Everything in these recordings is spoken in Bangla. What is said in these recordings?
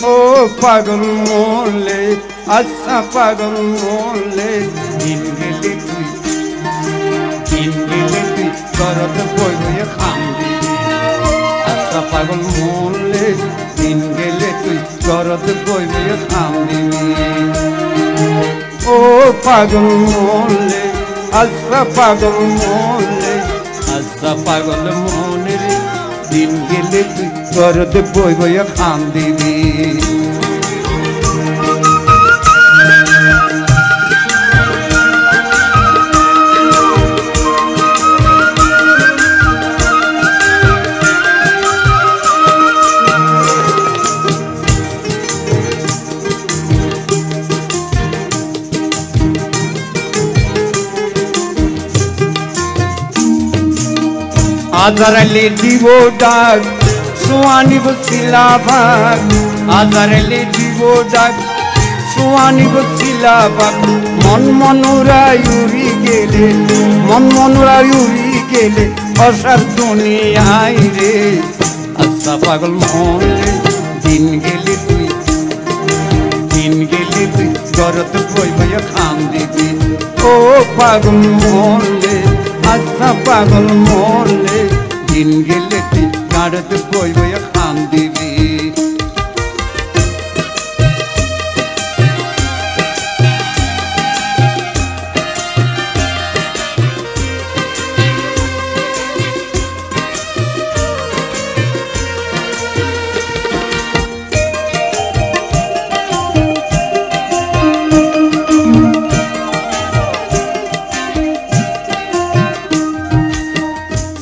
ও পাগল মরলে আচ্ছা পাগল মরলে দিন গেলে তুই করত বই বইয়ে খাম দিবি আচ্ছা পাগল মরলে দিন গেলে তুই করত বই বইয়ে খাম দিবি ও পাগল মরলে আচ্ছা পাগল মরলে আচ্ছা পাগল মরলে দিন গেলে তুই করত বই বইয়ে খাম দিবি আজারালে দিব ডাক সোয়ানিব শিলাবাগ আজারালে দিব ডাক সোয়ানিব শিলাবাগ মন মনুরাই উড়ি গেলে অসার দুনিয়ায় রে আচ্ছা পাগল মরলে দিন গেলে তুই গরত বই বইয়া খাম দিবি ও পাগল মরলে আচ্ছা পাগল মরলে দিন গেলে তুই গাড়তে বই বইয়া খাম দিবি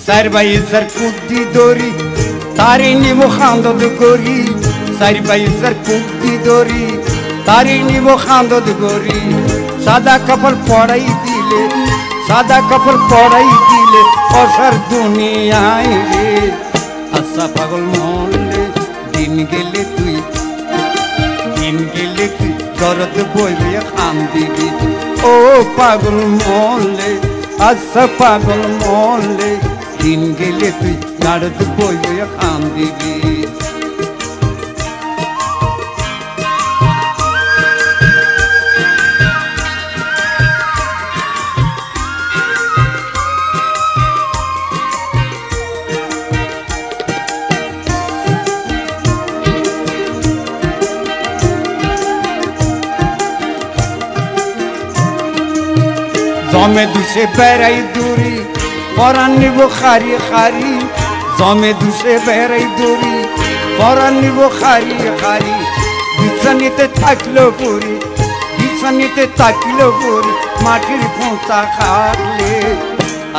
সার ভাই সার কুটি দড়ি তারি নিব খান্দদ করি সার ভাই সার কুটি দড়ি তারি নিব খান্দদ করি সাদা কাপড় পড়াই দিলে অসার দুনিয়ায় রে আচ্ছা পাগল মরলে দিন গেলে তুই করত বই বইয়া খাম দিবি ও পাগল মরলে আচ্ছা পাগল মরলে দিন গেলে তুই গাড়ত বই বইয়া খাম দিবি জমে দুসে বেড়াই দূরি পরাণ নিব খারি জমে দুসে বেড়াই দূরি পরাণ নিব খারি বিছানিতে থাকলো পুরি মাটির পোঁতা খাটলে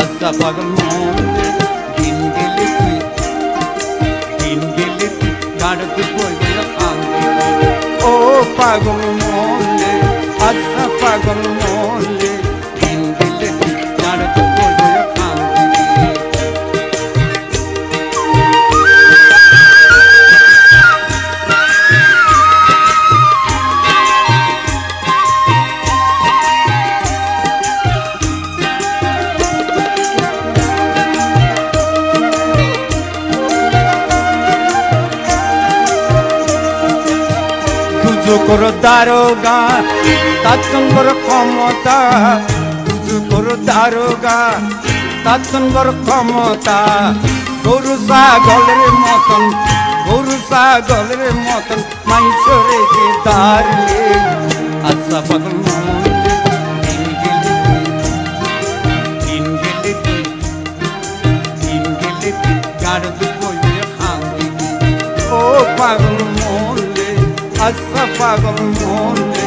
আচ্ছা পাগল মরলে দিন গেলে তুই গাড়তে বই বইয়া খাম দিবি ও পাগল মরলে আচ্ছা পাগল মরলে দিন গেলে তুই গাড়তে বই বইয়া খাম দিবি তুজুকর দারোগা তাতঙ্গর ক্ষমতা তুজুকর দারোগা তাতঙ্গর ক্ষমতা গরু ছাগলের মতন মাংস রেখে দাঁড়িয়ে আচ্ছা পাগল মরলে দিন গেলে তুই গাড়তে বই বইয়া খাম দিবি ও পাগল মরলে আচ্ছা পাগল মরলে